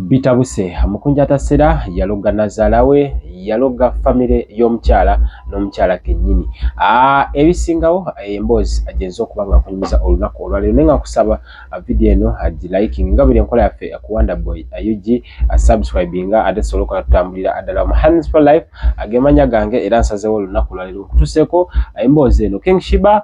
bitabuse Mukunja tasera yaloga Nazaala we yaloga family y'omukyala n'omukyala kennyini ebisingawo emboozi agenza okubanga nkunyumiza olunaku olwaleero nenga kusaba video eno liking nga buli enkola yaffe ku Wonder Boy UG subscribinga ate soloka tutambulira addala mu hands for life agemanya gange era nsazewo olunaku olwaleero kutuseeko emboozi eno King Sheebah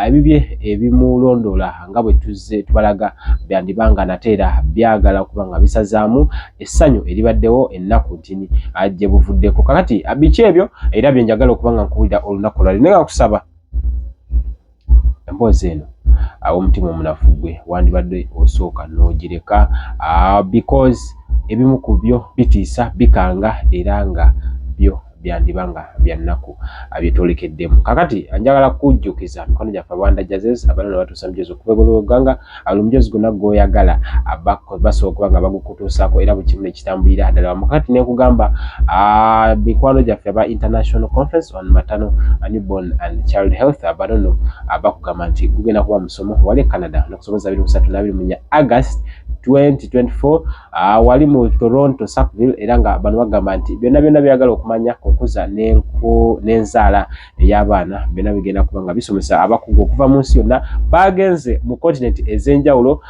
ebibye ebimulondola nga bwe tuzze tubalaga byandibanga nateera byagala kubanga bisazaamu essanyu eribaddewo ennaku ntini ajje buvuddeko kakati biki ebyo era byenjagala okubanga nkuwulira olunaku olwaleero nenga kusaba emboozi eno omutima omunafu gwe wandibadde osooka n'ogireka because ebimu ku byo bitiisa bikanga era nga byo byandibanga byannaku byetolekeddemu kakati njagala kujjukiza mikono gyaffe Rwanda Jazz abana batuusa mujezo okubegologanga alumujezo gonna goyagala basobola okubanga bagukutuusaako era buli kimu nekitambulira ddala kakati nekugamba mikwano gyaffe aba International Conference on Maternal Newborn and Child Health abanono bakugamba nti gugenda kuba musomo wali Canada nokusomeza 23 August 2024 wali mu Toronto Sackville era nga bano bagamba nti byonna byagala okumanya okuza n'enzaala ey'abaana byonna bigenda kubanga bisomesa abakugu okuva mu nsi yonna bagenze mu continent ez'enjawulo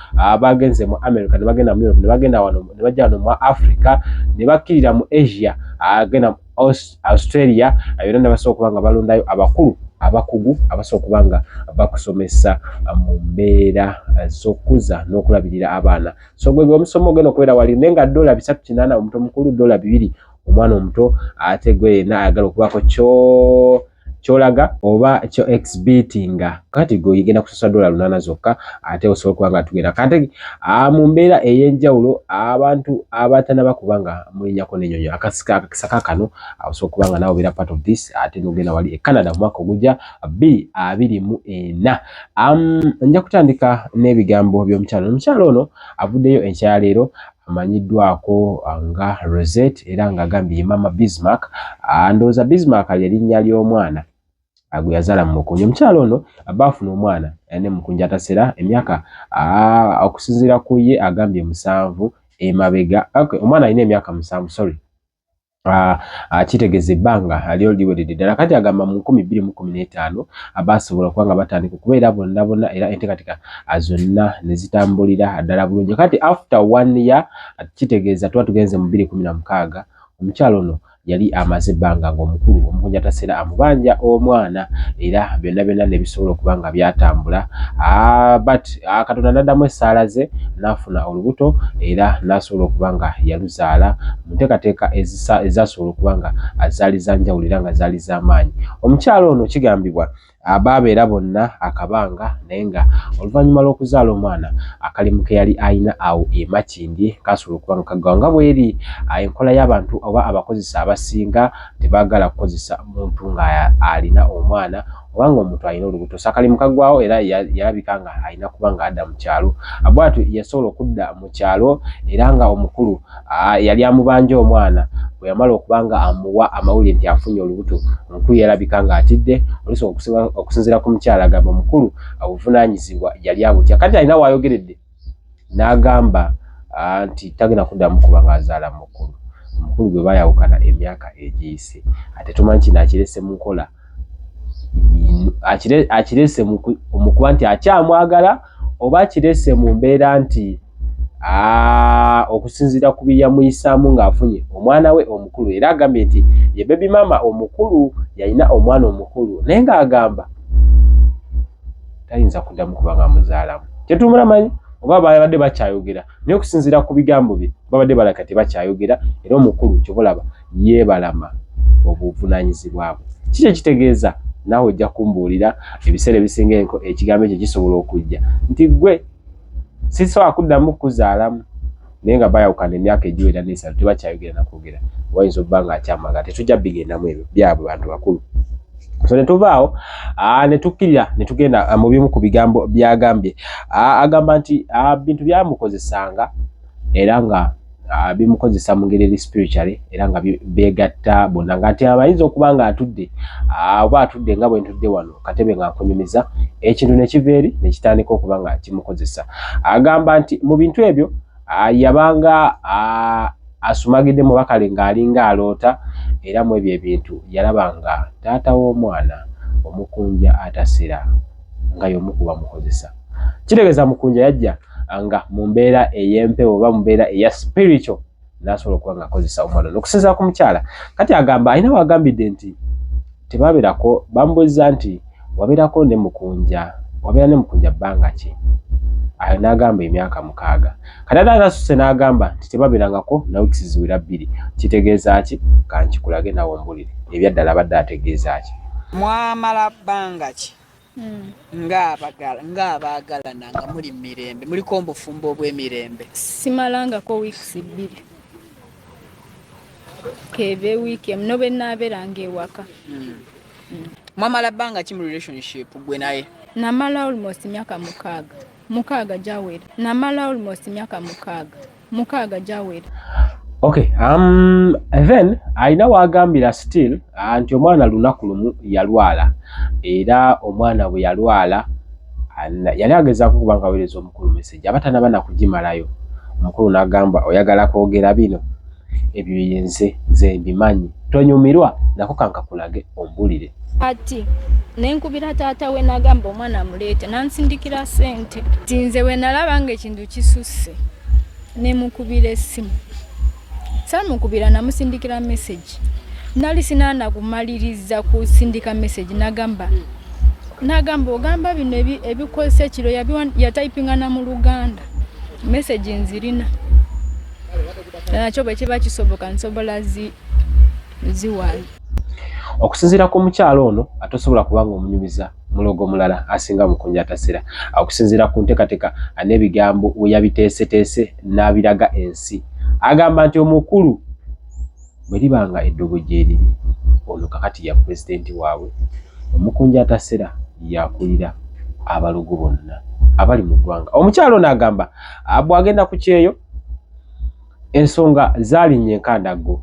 bagenze mu America ne bagenda mu Europe ne bagenda wano ne bajja wano mu Africa ne bakkirira mu Asia agenda mu Australia byonna ne basobola okubanga balondayo abakugu abasobola okubanga bakusomesa mu mbeera z'okuza n'okulabirira abaana so gwe omusomo ogenda okubeera wali nenga $380 omuntu omukulu $200 omwana omuto ate gwe yenna ayagala okubaako kyolaga oba kyo exhibitinga kati gwe yigenda kusosa $8 zokka ate osobola okubanga tugenda kati mu mbeera ey'enjawulo abantu abatanaba kubanga mulinyako n'ennyonyo akasaka kano osobola okubanga nawe obeera part of this ate n'ogenda wali Canada mu mwaka ogujja 2024 nja kutandika n'ebigambo by'omukyalo omukyalo ono avuddeyo enkya leero amanyiddwako nga Rosette era nga agambye Mama Bismarck ndowooza Bismarck ly'erinnya ly'omwana gwe yazaala mu Mukunja omukyalo ono baafuna omwana ne Mukunja tasera emyaka okusinziira ku ye agambye 7 emabega omwana alina emyaka 7 sorry kitegeeza ebbanga liwedde ddala kati agamba mu 2015 basobola okubanga batandika okubeera bonna era enteekateeka zonna ne zitambulira ddala bulungi kati after 1 year kitegeeza tuba tugenze mu 2016 omukyalo ono yali amaze ebbanga ng'omukulu Omukunja tasera amubanja omwana era byonna ne bisobola okubanga byatambula but Katonda n'addamu essaala ze n'afuna olubuto era n'asobola okubanga yaluzaala mu nteekateeka ezasobola okubanga zaali za njawulo era nga zaali z'amaanyi omukyalo ono kigambibwa baabeera bonna akabanga naye nga oluvannyuma lw'okuzaala omwana akalimu ke yali ayina awo emakindi kasobola okubanga kaggawa nga bweri enkola y'abantu oba abakozesa abasinga tebaagala kukozesa muntu nga alina omwana obanga omuntu alina olubuto sakalimu kaggwawo era yalabika nga alina kubanga adda mu kyalo bw'atyo yasobola okudda mu kyalo era nga omukulu yali amubanja omwana bwe yamala okubanga amuwa amawulire nti afunye olubuto omukulu yalabika nga atidde oluusi okusinziira ku mukyala agamba omukulu obuvunaanyizibwa yali abutya kati alina waayogeredde n'agamba nti tagenda kuddamu kuba nga azaala mukulu omukulu gwe baayawukana emyaka egiyise ate tumanyi kino akirese mu nkola akirese mu kuba nti akyamwagala oba akirese mu mbeera nti okusinziira ku byeyamuyisaamu ng'afunye omwana we omukulu era agambye nti ye baby mama omukulu yalina omwana omukulu naye ng'agamba tayinza kuddamu kuba nga amuzaalamu kyetumumanyi oba babadde bakyayogera naye okusinziira ku bigambo bye babadde balaka tebakyayogera era omukulu kyobalaba yeebalama obuvunaanyizibwa bwe kiki ekitegeeza naawe ojja kumbuulira ebiseera ebisinga ekigambo ekyo kisobola okujja nti gwe sisobola kuddamu kuzaalamu naye nga bayawukana emyaka egiwera n'esatu tebakyayogera nakwogera wayinza okuba nga akyamagala tetujja bigendamu ebyo byabwe bantu bakulu so ne tuvaawo ne tukkirira ne tugenda mu bimu ku bigambo byagambye agamba nti bintu byamukozesanga era nga bimukozesa mu ngeri eri spiritually era nga beegatta bonna nga ati abayinza okuba nga atudde oba atudde nga bwe ntudde wano katebe nga nkunyumiza ekintu ne kiva eri ne kitandika okuba nga kimukozesa agamba nti mu bintu ebyo yabanga asumagidde mu bakale ng'alinga aloota era mu ebyo ebintu yalabanga taata w'omwana Omukunja atasera nga y'omu ku bamukozesa. Kitegeeza Mukunja yajja nga mu mbeera ey'empewo oba mu mbeera eya spiritual n'asobola okuba ng'akozesa omwana ono okusinziira ku mukyala. Kati agamba alina wagambidde nti tebabeerako, bamubuuza nti wabeerako ne Mukunja, wabeera ne Mukunja bbanga ki? Ayo n'agamba emyaka 6. Kati ate n'asuse n'agamba nti tebabeerangako na wiiki ziwera 2. Kitegeeza ki? Kankikulage nawe ombulire ebyaddala abadde ategeeza ki. Mwamala bbanga ki ng'abaagalana nga muli mu mirembe, muliko obufumbo obw'emirembe? Simalangako wiiki 2. Kebe wiiki eno bwe naabeeranga ewaka. Mwamala bbanga ki mu relationship gwe naye? Namala almost myaka 6 gyawera. Namala almost myaka 6 gyawera. Okay, then alina wagambira still nti omwana lunaku lumu yalwala era omwana bwe yalwala yali agezaako kuba nga aweereza omukulu message abatanaba nakugimalayo. Omukulu n'agamba oyagala kwogera bino ebyo yenze nze mbimanyi tonyumirwa nako kankakulage ombulire. Ati nenkubira taata we n'agamba omwana amuleete nansindikira ssente. Tinze we nalaba nga ekintu kisusse nemukubira essimu. Samukubira namusindikira message. Nali sinana kumaliriza kusindika message nagamba ogamba bino ebikozesa kiro ya typinga na mu Luganda. Message nzirina. Nakyo bwe kiba kisoboka nsobola ziwali. Okusinziira ku mukyalo ono atosobola kubanga omunyumiza mulogo mulala asinga Mukunja atasera. Okusinziira ku nteekateeka n'ebigambo we yabiteeseteese n'abiraga ensi. Agamba nti omukulu bwe libanga eddogo gye liri ono kakati ya pulezidenti waabwe, Omukunja atasera yakulira abalogo bonna abali mu ggwanga. Omukyalo ono agamba bw'agenda ku kyeyo ensonga zaalinnye enkandaggo.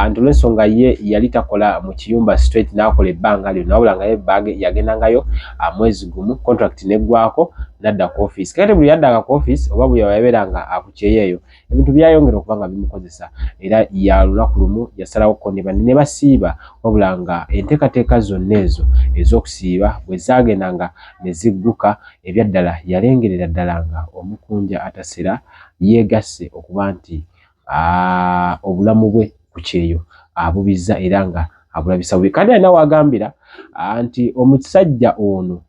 Nti olw'ensonga ye yali takola mu kiyumba straight n'akola ebbanga lyonna wabula nga yebbage yagendangayo mwezi gumu contract neggwako n'adda ku office. Kati buli yaddanga ku office oba buli yabeeranga akukyeyeeyo ebintu byayongera okuba nga bimukozesa era ya lunaku lumu yasalawo ko ne basiiba wabula nga enteekateeka zonna ezo ez'okusiiba bwe zaagendanga ne zigguka ebyaddala yalengerera ddala nga Omukunja atasera yeegasse okuba nti obulamu bwe ku kyeyo abubizza era nga abulabisa bubi. Kandi alina wagambira nti omusajja ono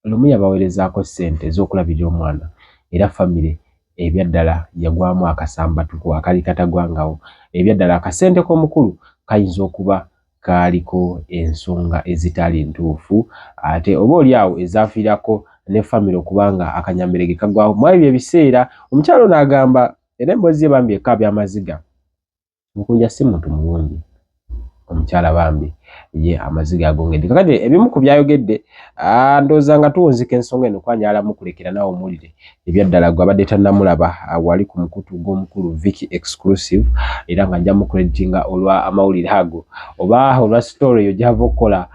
lumu yabaweerezaako ssente ez'okulabirira omwana era famire ebyaddala yagwamu akasambatuko akali katagwangawo. Ebyaddala akasente k'omukulu kayinza okuba kaaliko ensonga ezitali ntuufu ate oba oli awo ezaafiirako ne famire okubanga akanyamberege kagwawo mu ebyo ebiseera. Omukyalo n'agamba era emboozi ye bambi ekaabya amaziga. Mukunja si muntu mulungi. Omukyala bambi ye amaziga agongedde. Kakati ebimu ku byayogedde ndowooza nga tuwunzika ensonga eno kwanyala mukulekera nawe omulire ebyaddala gwe abadde tannamulaba wali ku mukutu gw'omukulu Vicky exclusive era nga nja mukreditinga olwa amawulire ago oba olwa story eyo gy'ava okukola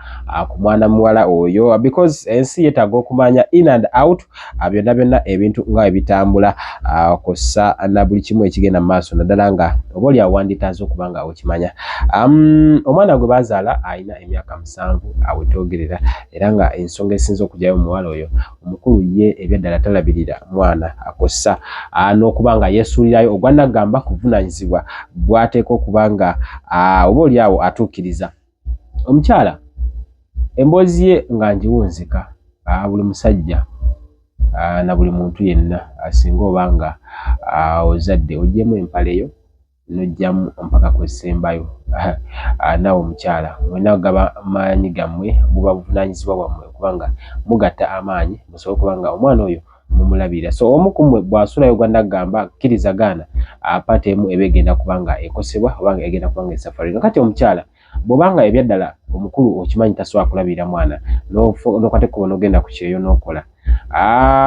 ku mwana muwala oyo because ensi yeetaaga okumanya in and out byonna byonna ebintu nga ebitambula kossa na buli kimu ekigenda mu maaso naddala nga oba oli awanditaaze okuba nga okimanya. Omwana gwe bazaala alina emyaka 7 awetoogerera era nga ensonga esinza okujyayo muwala oyo omukulu ye ebyaddala talabirira mwana akossa n'okuba nga yeesuulirayo ogwannagamba kuvunaanyizibwa bw'ateeka okuba nga oba oli awo atuukiriza. Omukyala emboozi ye nga ngiwunzika buli musajja na buli muntu yenna asinga oba nga ozadde ogyemu empaleyo n'ojjamu mpaka kwesembayo naawe omukyala mwena gaba maanyi gammwe buba buvunaanyizibwa bwammwe okubanga mugatta amaanyi musobole okuba nga omwana oyo mumulabirira. So omu ku mmwe bw'asulayo gwannagamba kkiriza gaana paati emu eba egenda kuba nga ekosebwa oba nga egenda kuba nga esafarira. Kati omukyala bw'obanga ebyaddala omukulu okimanyi tasobola kulabirira mwana n'okate kuba n'ogenda ku kyeyo n'okola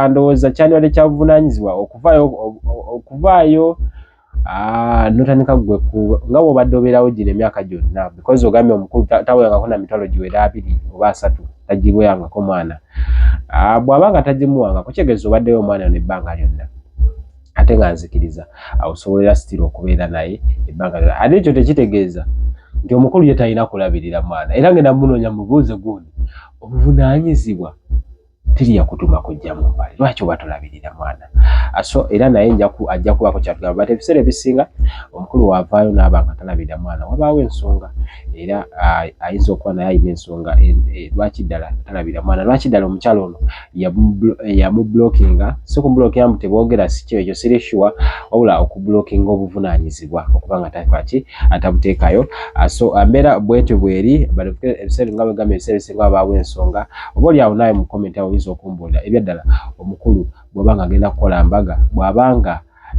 ndowooza kyandibadde kya buvunaanyizibwa okuvaayo notandika gwe nga bw'obadde obeerawo gino emyaka gyonna because ogambye omukulu taweerangako na mitwalo giwera 2 oba 3 tagibweyangako mwana bw'aba nga tagimuwangako kitegeeza obaddeyo omwana nebbanga lyonna ate nga nzikiriza osobolera stilo okubeera naye ebbanga ate ekyo tekitegeeza nti omukulu ye talina kulabirira mwana era ngenda munoonya mubuuze gundi obuvunaanyizibwa teri yakutuma kujja mu mbali lwaki oba tolabirira mwana so era naye ajja kubako kyatugamba bate ebiseera ebisinga omukulu waavaayo n'aba nga talabirira mwana wabaawo ensonga era ayinza okuba naye alina ensonga lwaki ddala talabirira mwana lwaki ddala omukyalo ono yamubulookinga si kumubulookinga mbu teboogera si kyo ekyo siri sure wabula okubulookinga obuvunaanyizibwa okuba nga takwaki atabuteekayo so mbeera bwetyo bweri ebiseera nga bwegamba ebiseera ebisinga wabaawo ensonga oba oli awo naye mu comment awo oyinza okumbuulira ebyaddala omukulu bw'abanga agenda kukola mbaga bw'abanga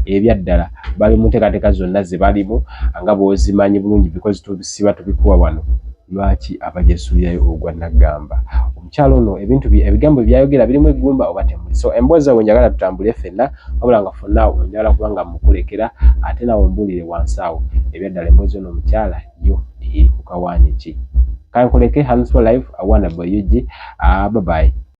ebyaddala bali mu nteekateeka zonna ze balimu nga bw'ozimanyi bulungi because tubisiba tubikuwa wano lwaki abajesuulirayo ogwa Nagamba omukyalo ono ebigambo byayogera birimu eggumba oba temuli so emboozi zaabwe njagala tutambule ffenna wabula nga ffonna awo njagala kubanga mukulekera ate nawe mbuulire wansi awo ebyaddala emboozi ono omukyala yo eri ku kawaanyi ki kankuleke hands for life awana boyuji bye bye